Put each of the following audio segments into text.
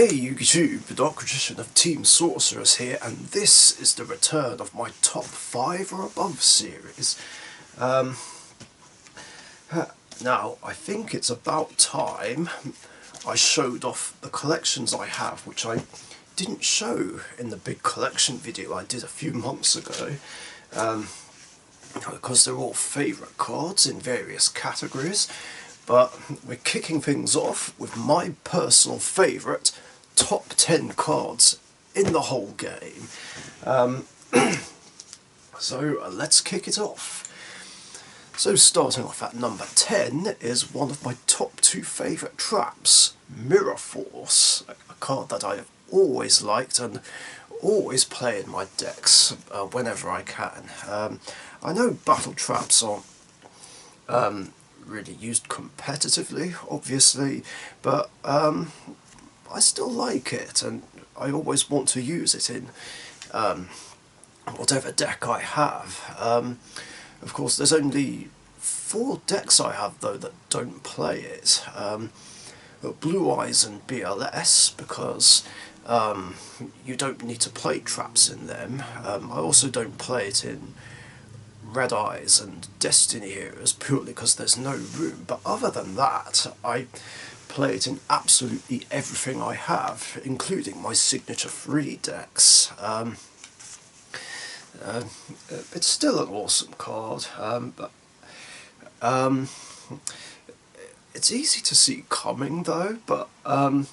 Hey YouTube, the Richician of Team Sorcerers here, and this is the return of my top 5 or above series. Now, I think it's about time I showed off the collections I have, which I didn't show in the big collection video I did a few months ago, because they're all favourite cards in various categories. But we're kicking things off with my personal favourite top 10 cards in the whole game. So let's kick it off. So starting off at number 10 is one of my top 2 favourite traps, Mirror Force, a card that I have always liked and always play in my decks whenever I can. I know battle traps aren't really used competitively, obviously, but I still like it, and I always want to use it in whatever deck I have. Of course, there's only 4 decks I have though that don't play it. Blue Eyes and BLS, because you don't need to play traps in them. I also don't play it in Red Eyes and Destiny Heroes purely because there's no room, but other than that I play it in absolutely everything I have, including my signature 3 decks. It's still an awesome card, but it's easy to see coming though, but I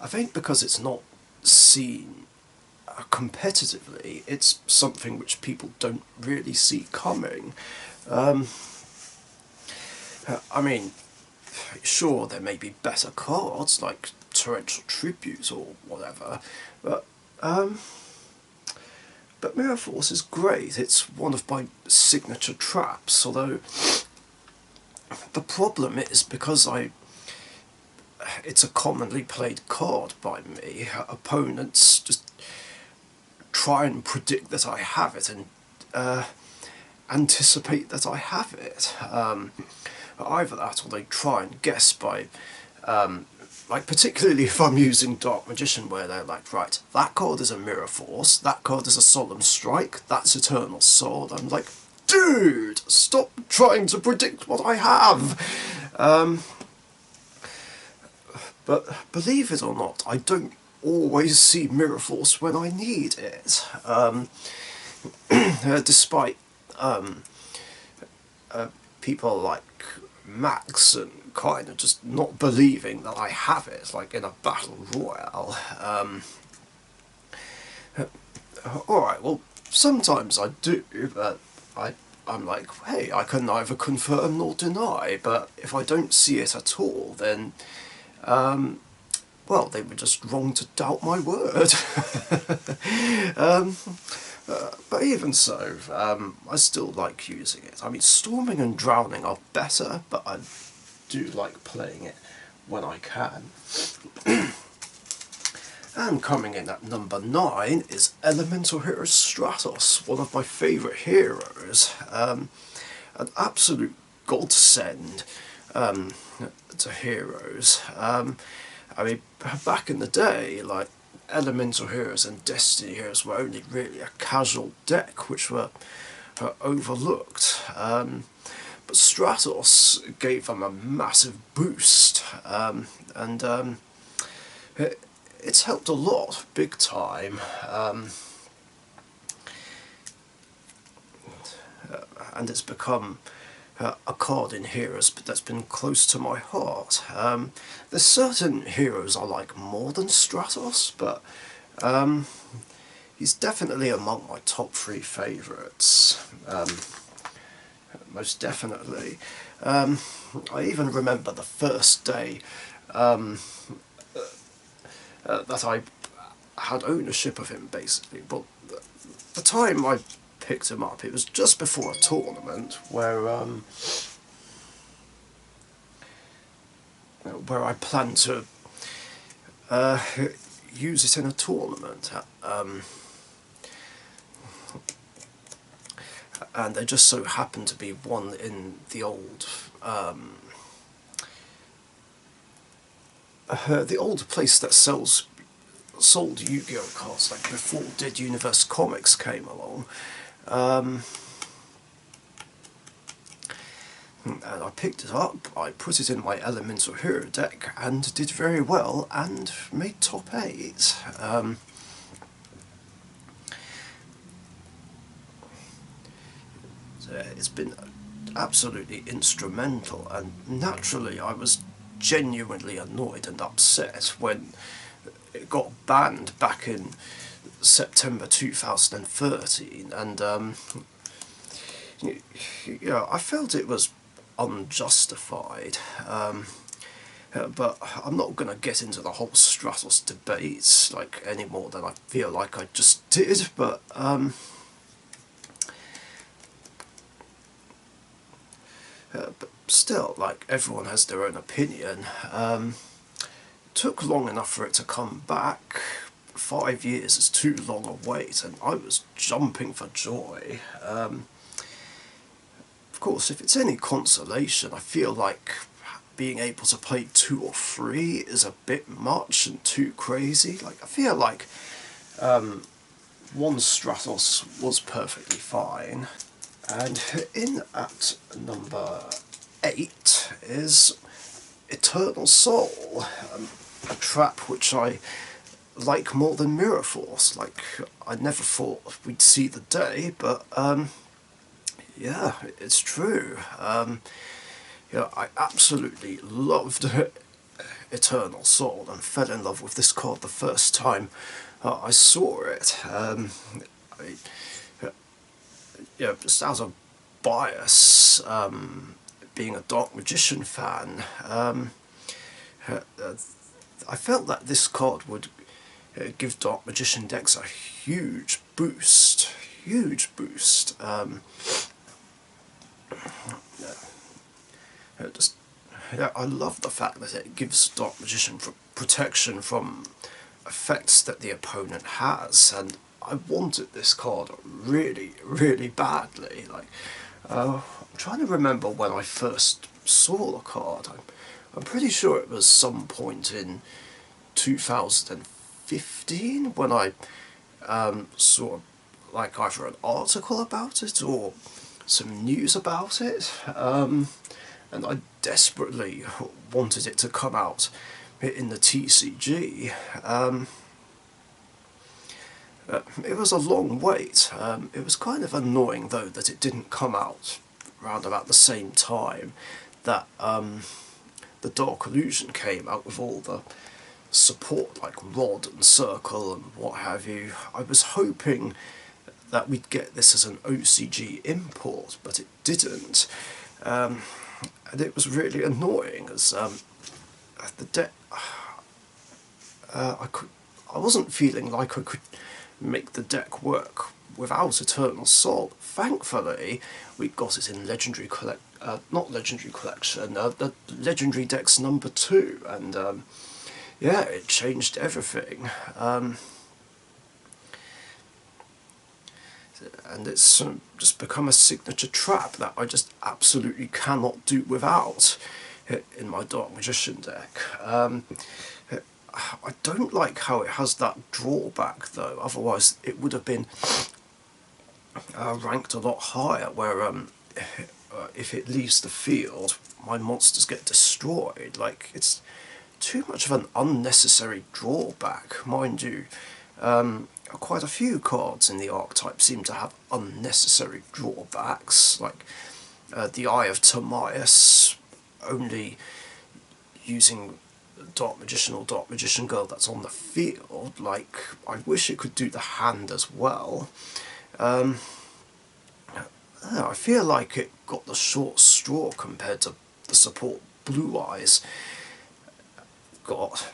think because it's not seen competitively, it's something which people don't really see coming. I mean, sure, there may be better cards like Torrential Tribute or whatever, but Mirror Force is great. It's one of my signature traps, although the problem is because it's a commonly played card by me, opponents just try and predict that I have it and anticipate that I have it. Either that or they try and guess by, like particularly if I'm using Dark Magician, where they're like, right, that card is a Mirror Force, that card is a Solemn Strike, that's Eternal Sword. I'm like, dude, stop trying to predict what I have! But believe it or not, I don't always see Mirror Force when I need it, despite people like Max and kind of just not believing that I have it, like in a battle royale. Alright, well, sometimes I do, but I'm like, hey, I can neither confirm nor deny, but if I don't see it at all, then well, they were just wrong to doubt my word. But even so, I still like using it. I mean, Storming and Drowning are better, but I do like playing it when I can. And coming in at number 9 is Elemental Hero Stratos, one of my favourite heroes. An absolute godsend to heroes. I mean, back in the day, like, Elemental Heroes and Destiny Heroes were only really a casual deck, which were overlooked. But Stratos gave them a massive boost, and it's helped a lot, big time. And it's become a card in Heroes that's been close to my heart. There's certain heroes I like more than Stratos, but he's definitely among my top 3 favourites. Most definitely. I even remember the first day that I had ownership of him, basically. Well, the time I picked him up, it was just before a tournament where I planned to use it in a tournament, and there just so happened to be one in the old the old place that sells sold Yu-Gi-Oh cards like before Dead Universe Comics came along. And I picked it up, I put it in my Elemental Hero deck, and did very well, and made top 8. So it's been absolutely instrumental, and naturally I was genuinely annoyed and upset when it got banned back in September 2013, and I felt it was unjustified, but I'm not going to get into the whole Stratos debate any more than I feel like I just did, but still, everyone has their own opinion. Took long enough for it to come back. 5 years is too long a wait, and I was jumping for joy. Of course, if it's any consolation, I feel like being able to play 2 or 3 is a bit much and too crazy. I feel like 1 Stratos was perfectly fine. And in at number 8 is Eternal Soul, a trap which I like more than Mirror Force. I never thought we'd see the day, but yeah, it's true. I absolutely loved Eternal Soul and fell in love with this card the first time I saw it. Just out of bias, being a Dark Magician fan, I felt that this card would give Dark Magician decks a huge boost. I love the fact that it gives Dark Magician protection from effects that the opponent has, and I wanted this card really, really badly. I'm trying to remember when I first saw the card. I'm pretty sure it was some point in 2015 when I saw either an article about it or some news about it, and I desperately wanted it to come out in the TCG. It was a long wait. It was kind of annoying though that it didn't come out around about the same time that the Dark Illusion came out with all the support like Rod and Circle and what have you. I was hoping that we'd get this as an OCG import, but it didn't, and it was really annoying as the deck. I wasn't feeling like I could make the deck work without Eternal Soul. Thankfully, we got it in Legendary not Legendary Collection, the Legendary Decks number 2, and yeah, it changed everything. And it's just become a signature trap that I just absolutely cannot do without in my Dark Magician deck. I don't like how it has that drawback though, otherwise it would have been ranked a lot higher, where if it leaves the field, my monsters get destroyed. It's too much of an unnecessary drawback. Mind you, quite a few cards in the archetype seem to have unnecessary drawbacks, the Eye of Timaeus only using Dark Magician or Dark Magician Girl that's on the field. I wish it could do the hand as well. I feel like it got the short straw compared to the support Blue Eyes got.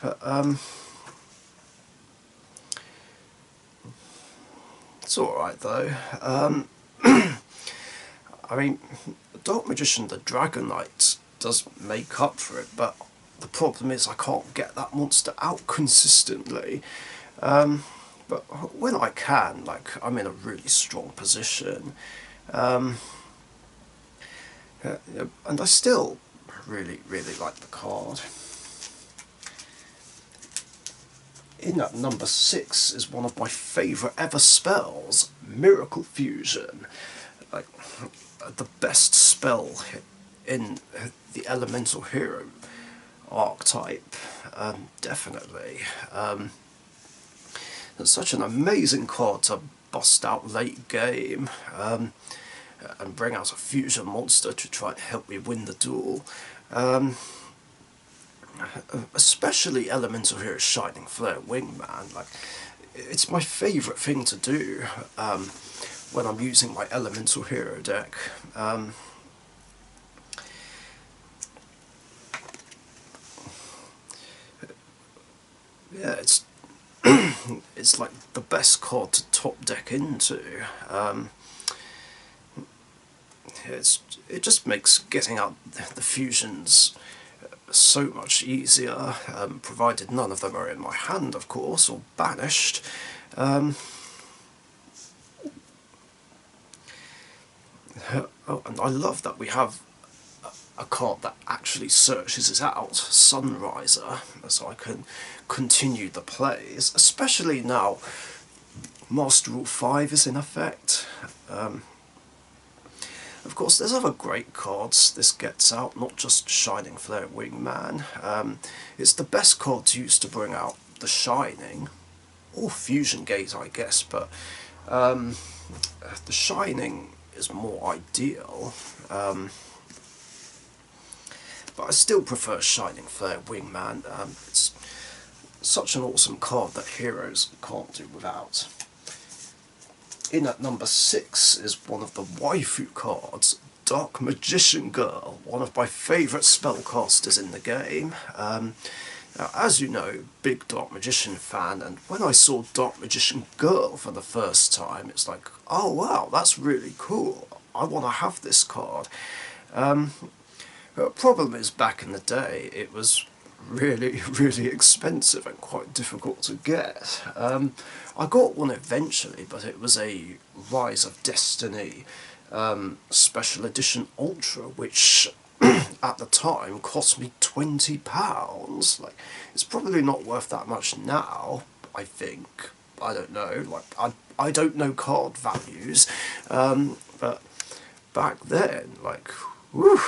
It's alright though. I mean, Dark Magician the Dragon Knight does make up for it, but the problem is I can't get that monster out consistently. But when I can, I'm in a really strong position. And I still really, really like the card. In at number 6 is one of my favourite ever spells, Miracle Fusion. Like, the best spell in the Elemental Hero archetype, definitely. It's such an amazing card to bust out late game, and bring out a fusion monster to try and help me win the duel. Especially Elemental Hero Shining Flare Wingman. Like, it's my favourite thing to do when I'm using my Elemental Hero deck. Yeah, it's like the best card to top deck into. It just makes getting out the fusions so much easier, provided none of them are in my hand, of course, or banished. Oh, and I love that we have a card that actually searches it out, Sunriser, so I can continue the plays, especially now Master Rule 5 is in effect. Of course, there's other great cards this gets out, not just Shining Flare Wingman. It's the best card to use to bring out the Shining, or Fusion Gate, I guess, but the Shining is more ideal. But I still prefer Shining Flare Wingman. It's such an awesome card that heroes can't do without. In at number 6 is one of the waifu cards, Dark Magician Girl, one of my favourite spellcasters in the game. Now, as you know, big Dark Magician fan, and when I saw Dark Magician Girl for the first time, it's like, oh wow, that's really cool, I want to have this card. The problem is, back in the day, it was really, really expensive and quite difficult to get. I got one eventually, but it was a Rise of Destiny Special Edition Ultra, which at the time cost me £20. Like, it's probably not worth that much now, I think. I don't know. Like, I don't know card values, but back then, like, whew,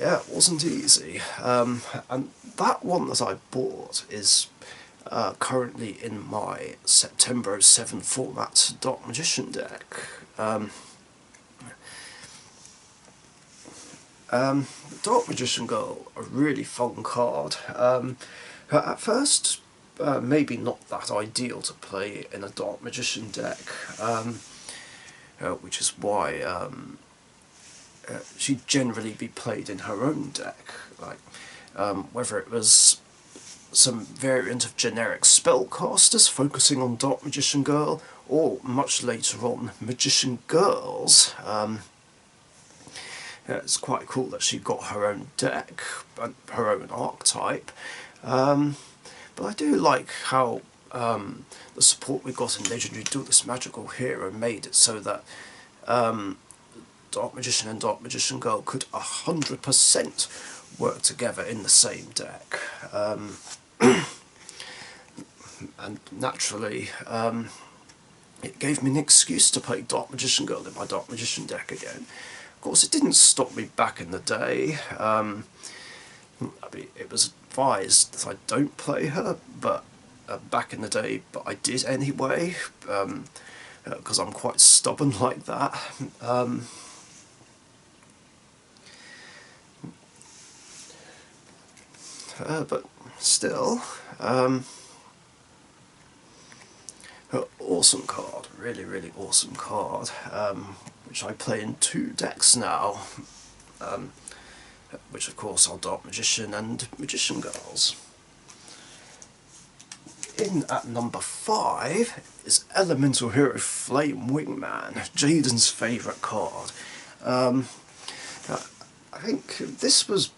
yeah, it wasn't easy. And that one that I bought is currently in my September 07 format Dark Magician deck. Dark Magician Girl, a really fun card. At first, maybe not that ideal to play in a Dark Magician deck, which is why she'd generally be played in her own deck, like whether it was some variant of generic spellcasters focusing on Dark Magician Girl, or much later on Magician Girls. Yeah, it's quite cool that she got her own deck, her own archetype, but I do like how the support we got in Legendary Duelist Magical Hero made it so that Dark Magician and Dark Magician Girl could 100% work together in the same deck. And naturally, it gave me an excuse to play Dark Magician Girl in my Dark Magician deck again. Of course, it didn't stop me back in the day. I mean, it was advised that I don't play her, but back in the day, but I did anyway, because I'm quite stubborn like that. But still, awesome card, really, really awesome card, which I play in 2 decks now, which of course are Dark Magician and Magician Girls. In at number 5 is Elemental Hero Flame Wingman, Jaden's favourite card. I think this was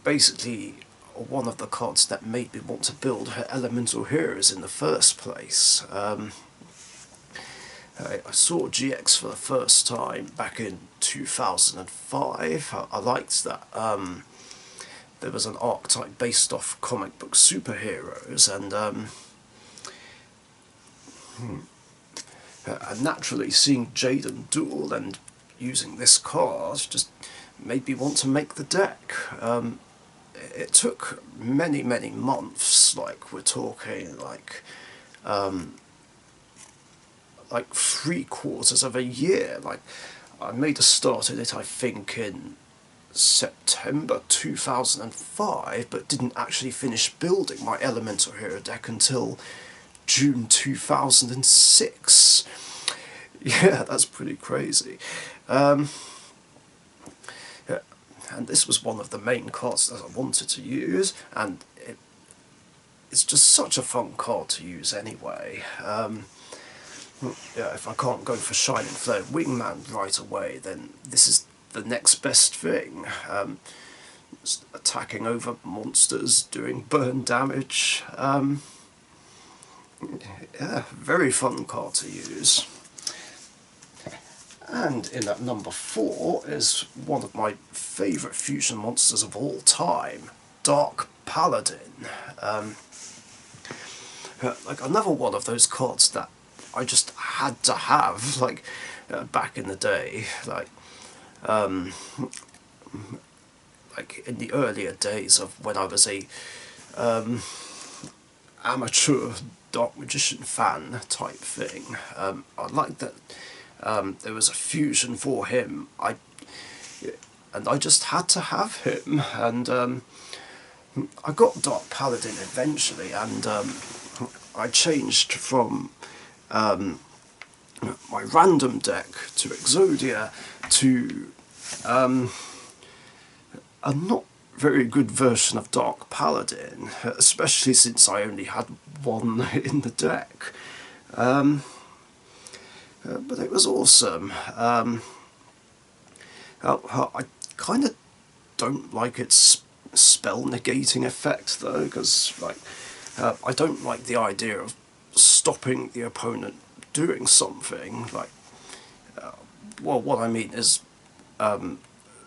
basically one of the cards that made me want to build her Elemental Heroes in the first place. I saw GX for the first time back in 2005. I liked that there was an archetype based off comic book superheroes, and naturally seeing Jaden duel and using this card just made me want to make the deck. It took many months, like we're talking like 3/4 of a year. Like, I made a start at it, I think, in September 2005, but didn't actually finish building my Elemental Hero deck until June 2006. Yeah, that's pretty crazy. Yeah, and this was one of the main cards that I wanted to use, and it's just such a fun card to use anyway. Yeah, if I can't go for Shining Flare Wingman right away, then this is the next best thing. Attacking over monsters, doing burn damage. Yeah, very fun card to use. And in at number 4 is one of my favourite fusion monsters of all time, Dark Paladin. Like another one of those cards that I just had to have, like back in the day, like in the earlier days of when I was a amateur Dark Magician fan type thing. I liked that there was a fusion for him, and I just had to have him, and I got Dark Paladin eventually, and I changed from my random deck to Exodia to a not very good version of Dark Paladin, especially since I only had one in the deck. But it was awesome. I kind of don't like its spell negating effect though, because like I don't like the idea of stopping the opponent doing something. Like, well, what I mean is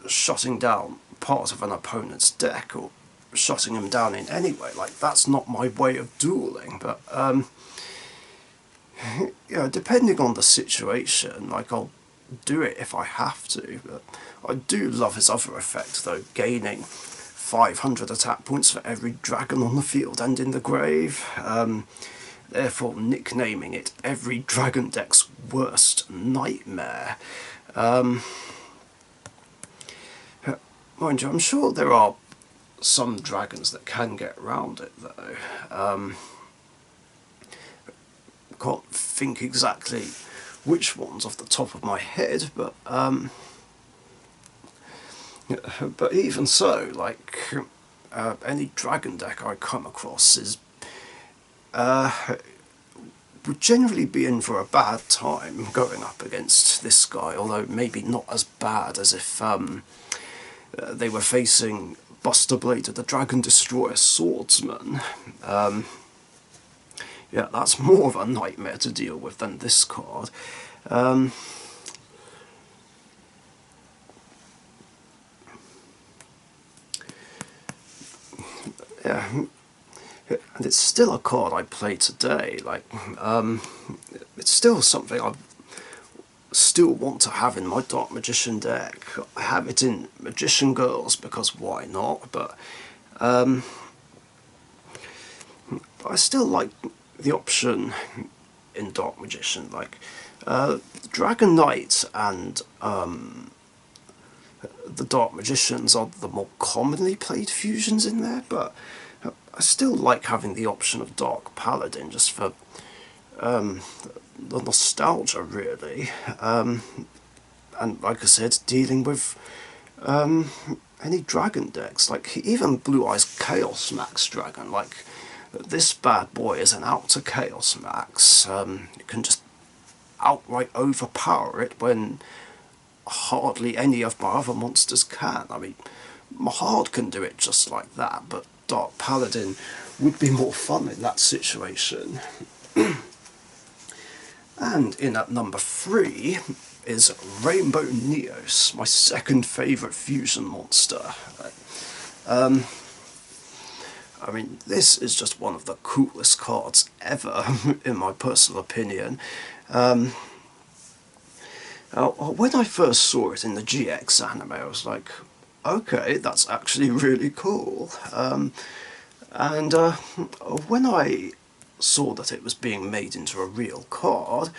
shutting down part of an opponent's deck or shutting him down in any way. Like, that's not my way of dueling. But yeah, depending on the situation, like I'll do it if I have to. But I do love his other effect though, gaining 500 attack points for every dragon on the field and in the grave. Therefore nicknaming it every dragon deck's worst nightmare. Mind you, I'm sure there are some dragons that can get around it though. Can't think exactly which ones off the top of my head, but even so, like any dragon deck I come across is would generally be in for a bad time going up against this guy, although maybe not as bad as if they were facing Buster Bladed, the Dragon Destroyer Swordsman. Yeah, that's more of a nightmare to deal with than this card. Yeah, and it's still a card I play today. Like, it's still something I still want to have in my Dark Magician deck. I have it in Magician Girls because why not? But I still like the option in Dark Magician, like Dragon Knight and the Dark Magicians are the more commonly played fusions in there, but I still like having the option of Dark Paladin just for the nostalgia, really. And like I said, dealing with any dragon decks, like even Blue Eyes Chaos Max Dragon, like this bad boy is an outer Chaos Max. You can just outright overpower it when hardly any of my other monsters can. I mean, Mahard can do it just like that, but Dark Paladin would be more fun in that situation. And in at number 3 is Rainbow Neos, my second favourite fusion monster. I mean, this is just one of the coolest cards ever, in my personal opinion. When I first saw it in the GX anime, I was like, okay, that's actually really cool. And when I saw that it was being made into a real card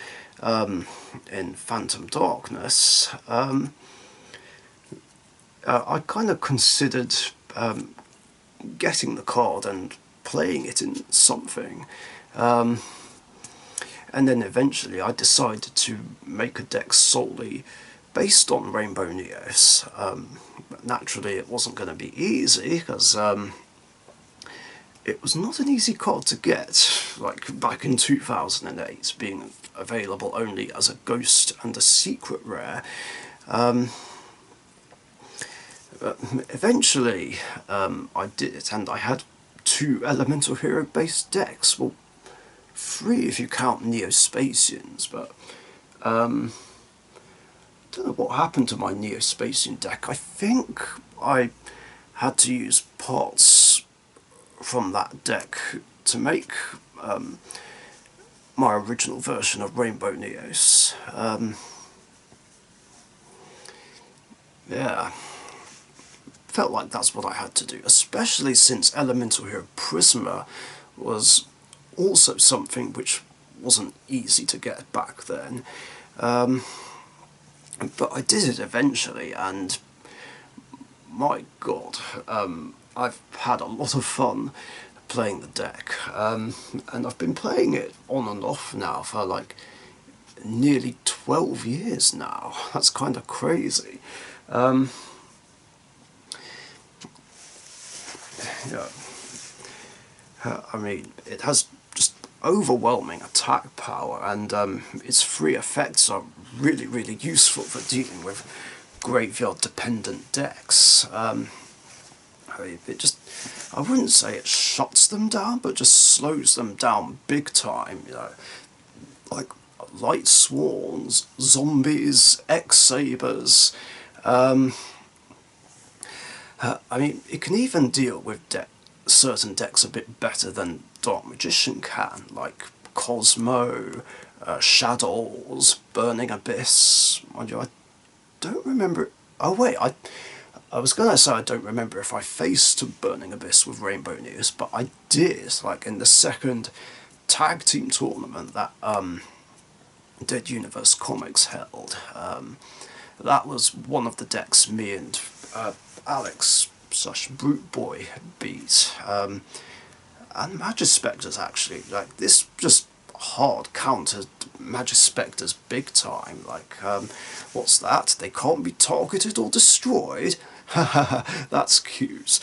in Phantom Darkness, I kind of considered getting the card and playing it in something. And then eventually I decided to make a deck solely based on Rainbow Neos. But naturally it wasn't going to be easy, because it was not an easy card to get, like back in 2008, being available only as a ghost and a secret rare. But eventually I did it, and I had 2 Elemental Hero based decks. Well, 3 if you count Neo-Spacians, but I don't know what happened to my Neo-Spacian deck. I think I had to use parts from that deck to make my original version of Rainbow Neos. Yeah, felt like that's what I had to do, especially since Elemental Hero Prisma was also something which wasn't easy to get back then. But I did it eventually, and my god, I've had a lot of fun playing the deck, and I've been playing it on and off now for like nearly 12 years now. That's kind of crazy. Yeah. I mean, it has just overwhelming attack power, and its 3 effects are really, really useful for dealing with graveyard dependent decks. I mean, I wouldn't say it shuts them down, but just slows them down big time, you know, like Light Swans, Zombies, X-Sabers. I mean, it can even deal with certain decks a bit better than Dark Magician can, like Cosmo, Shadows, Burning Abyss. Mind you, I don't remember. Oh wait, I was gonna say I don't remember if I faced Burning Abyss with Rainbow News, but I did, like in the second tag team tournament that Dead Universe Comics held. That was one of the decks me and Alex / Brute Boy beat, and Magispectors actually. Like, this just hard countered Magispectors big time. Like, what's that? They can't be targeted or destroyed. That's cute.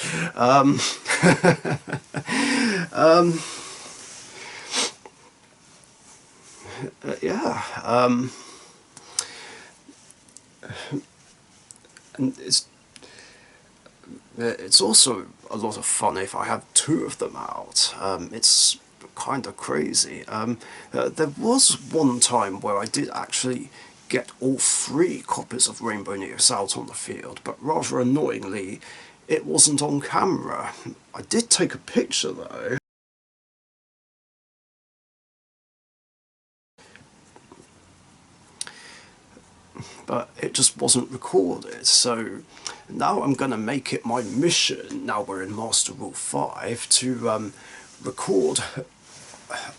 Yeah. And it's also a lot of fun if I have 2 of them out. It's kind of crazy. There was one time where I did actually get all 3 copies of Rainbow Neos out on the field, but rather annoyingly, it wasn't on camera. I did take a picture though. But it just wasn't recorded, so now I'm going to make it my mission, now we're in Master Rule 5, to record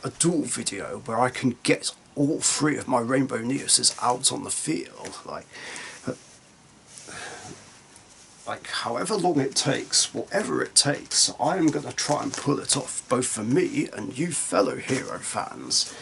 a duel video where I can get all 3 of my Rainbow Neoses out on the field. Like however long it takes, whatever it takes, I'm going to try and pull it off, both for me and you fellow hero fans.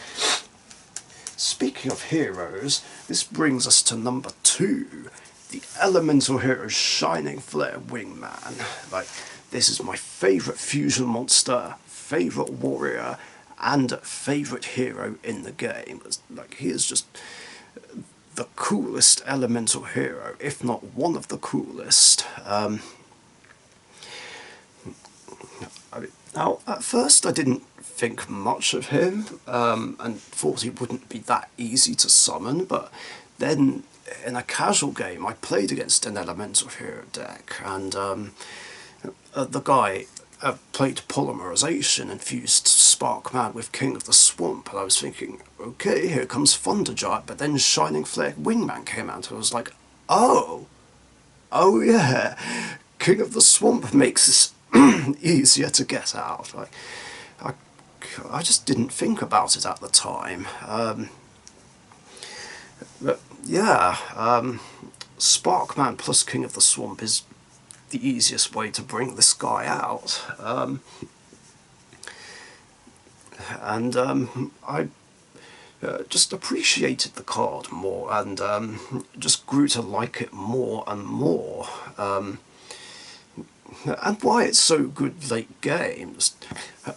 Speaking of heroes, this brings us to number 2, the Elemental Hero Shining Flare Wingman. Like, this is my favourite fusion monster, favourite warrior, and favourite hero in the game. Like, he is just the coolest elemental hero, if not one of the coolest. Now, at first I didn't think much of him, and thought he wouldn't be that easy to summon, but then in a casual game I played against an elemental hero deck, and The guy played Polymerization and fused Sparkman with King of the Swamp, and I was thinking, okay, here comes Thundergiant, but then Shining Flare Wingman came out, and I was like, oh yeah, King of the Swamp makes this easier to get out. I just didn't think about it at the time. But yeah, Sparkman plus King of the Swamp is the easiest way to bring this guy out. I just appreciated the card more, and just grew to like it more and more. And why it's so good late games,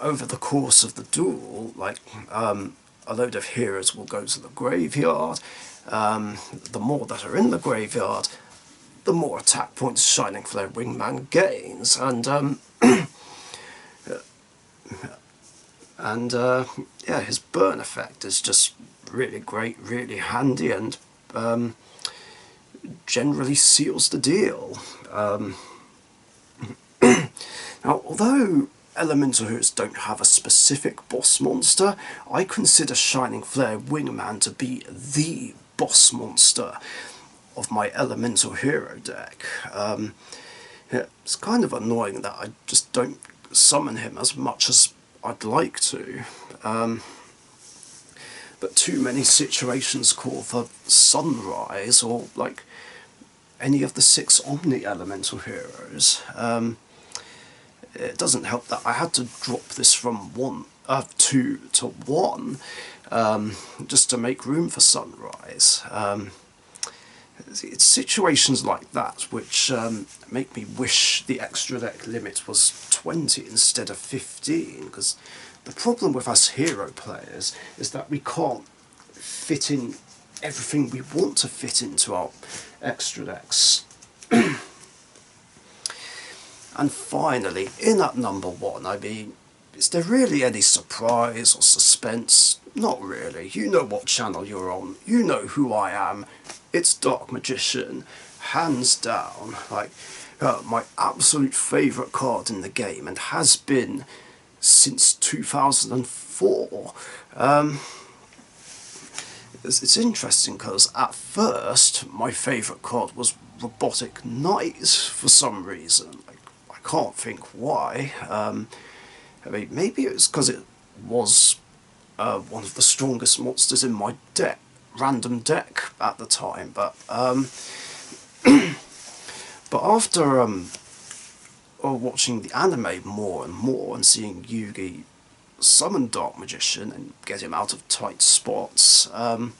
over the course of the duel, like a load of heroes will go to the graveyard. The more that are in the graveyard, the more attack points Shining Flare Wingman gains, and yeah, his burn effect is just really great, really handy, and generally seals the deal. Now, although elemental heroes don't have a specific boss monster, I consider Shining Flare Wingman to be the boss monster of my elemental hero deck. Yeah, it's kind of annoying that I just don't summon him as much as I'd like to, but too many situations call for Sunrise or like any of the 6 Omni elemental heroes. It doesn't help that I had to drop this from 2 to 1 just to make room for Sunrise. It's situations like that which make me wish the extra deck limit was 20 instead of 15, because the problem with us hero players is that we can't fit in everything we want to fit into our extra decks. And finally, in at number 1, I mean, is there really any surprise or suspense? Not really. You know what channel you're on. You know who I am. It's Dark Magician, hands down. Like, my absolute favourite card in the game, and has been since 2004. It's interesting because at first my favourite card was Robotic Knight for some reason. Like, I can't think why. I mean, maybe it was because it was one of the strongest monsters in my deck, random deck at the time, but but after watching the anime more and more and seeing Yugi summon Dark Magician and get him out of tight spots, I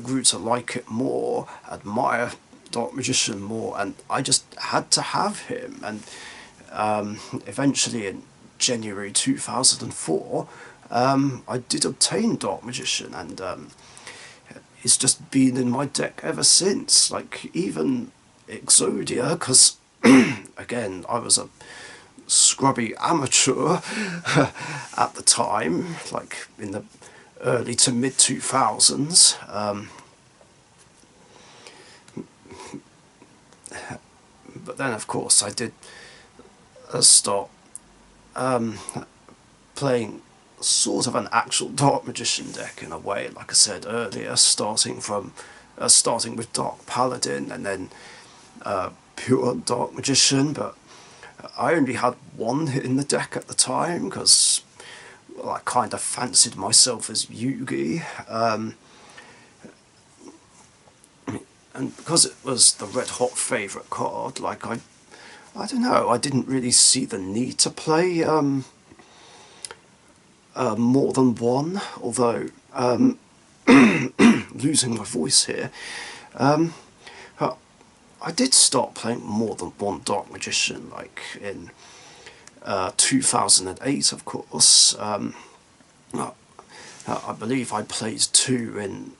grew to like it more, admire Dark Magician more, and I just had to have him. And eventually in January 2004, I did obtain Dark Magician, and it's just been in my deck ever since. Like, even Exodia, because again, I was a scrubby amateur at the time, like in the early to mid 2000s. But then, of course, I did start playing sort of an actual Dark Magician deck in a way, like I said earlier, starting with Dark Paladin and then pure Dark Magician. But I only had one in the deck at the time because, well, I kind of fancied myself as Yugi, and because it was the red hot favourite card, like I don't know, I didn't really see the need to play more than one, although losing my voice here, I did start playing more than one Dark Magician, like in 2008, of course. I believe I played 2 in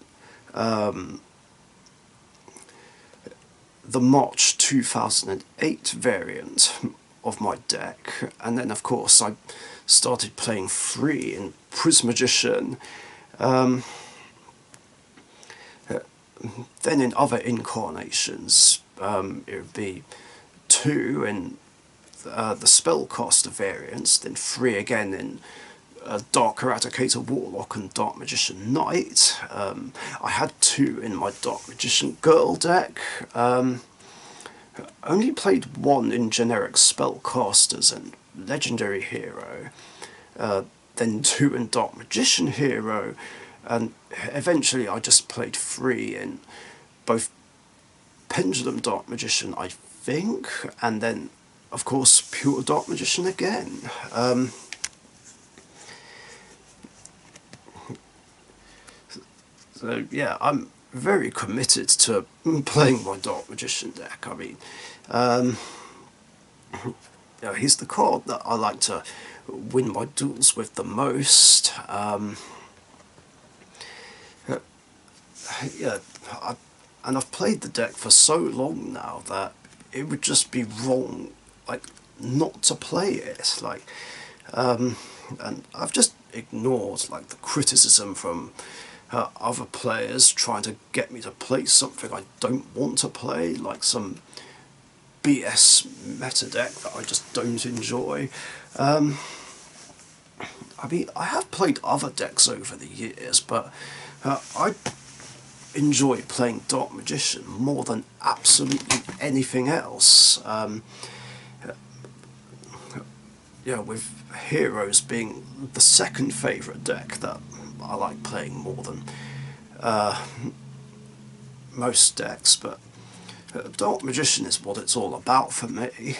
the March 2008 variant of my deck, and then of course I started playing 3 in Prismagician. Then in other incarnations, it would be 2 in the Spellcaster variants, then 3 again in Dark Eradicator Warlock and Dark Magician Knight. I had 2 in my Dark Magician Girl deck. Only played 1 in generic Spellcasters and Legendary Hero. Then 2 in Dark Magician Hero, and eventually I just played 3 in both Pendulum Dark Magician, I think, and then of course Pure Dark Magician again. So yeah, I'm very committed to playing my Dark Magician deck. I mean, you know, he's the card that I like to win my duels with the most. Yeah, and I've played the deck for so long now that it would just be wrong, like, not to play it. Like, and I've just ignored like the criticism from other players trying to get me to play something I don't want to play, like some BS meta deck that I just don't enjoy. I mean, I have played other decks over the years, but I enjoy playing Dark Magician more than absolutely anything else. Yeah, with Heroes being the second favourite deck that I like playing more than most decks, but Dark Magician is what it's all about for me.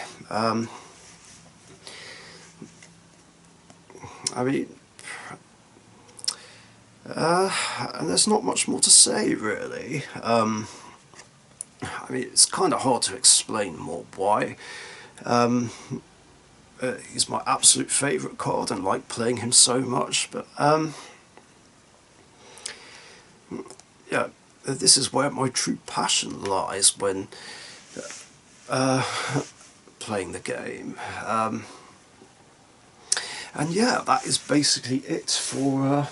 I mean, and there's not much more to say, really. I mean, it's kind of hard to explain more why. He's my absolute favourite card and like playing him so much, but yeah, this is where my true passion lies when playing the game. And yeah, that is basically it for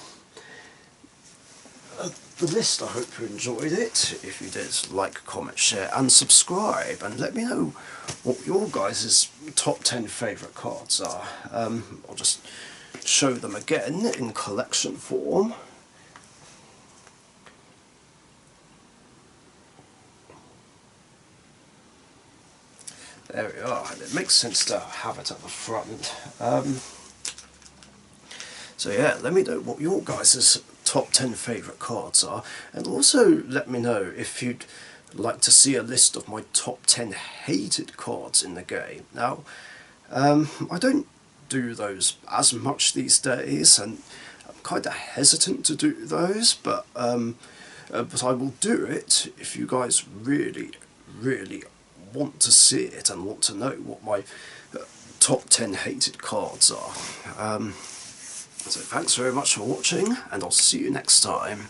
the list. I hope you enjoyed it. If you did, like, comment, share and subscribe, and let me know what your guys' top 10 favourite cards are. I'll just show them again in collection form. There we are, and it makes sense to have it at the front. So yeah, let me know what your guys' top 10 favourite cards are, and also let me know if you'd like to see a list of my top 10 hated cards in the game. Now, I don't do those as much these days, and I'm kind of hesitant to do those, but I will do it if you guys really, really want to see it and want to know what my top 10 hated cards are. So thanks very much for watching, and I'll see you next time.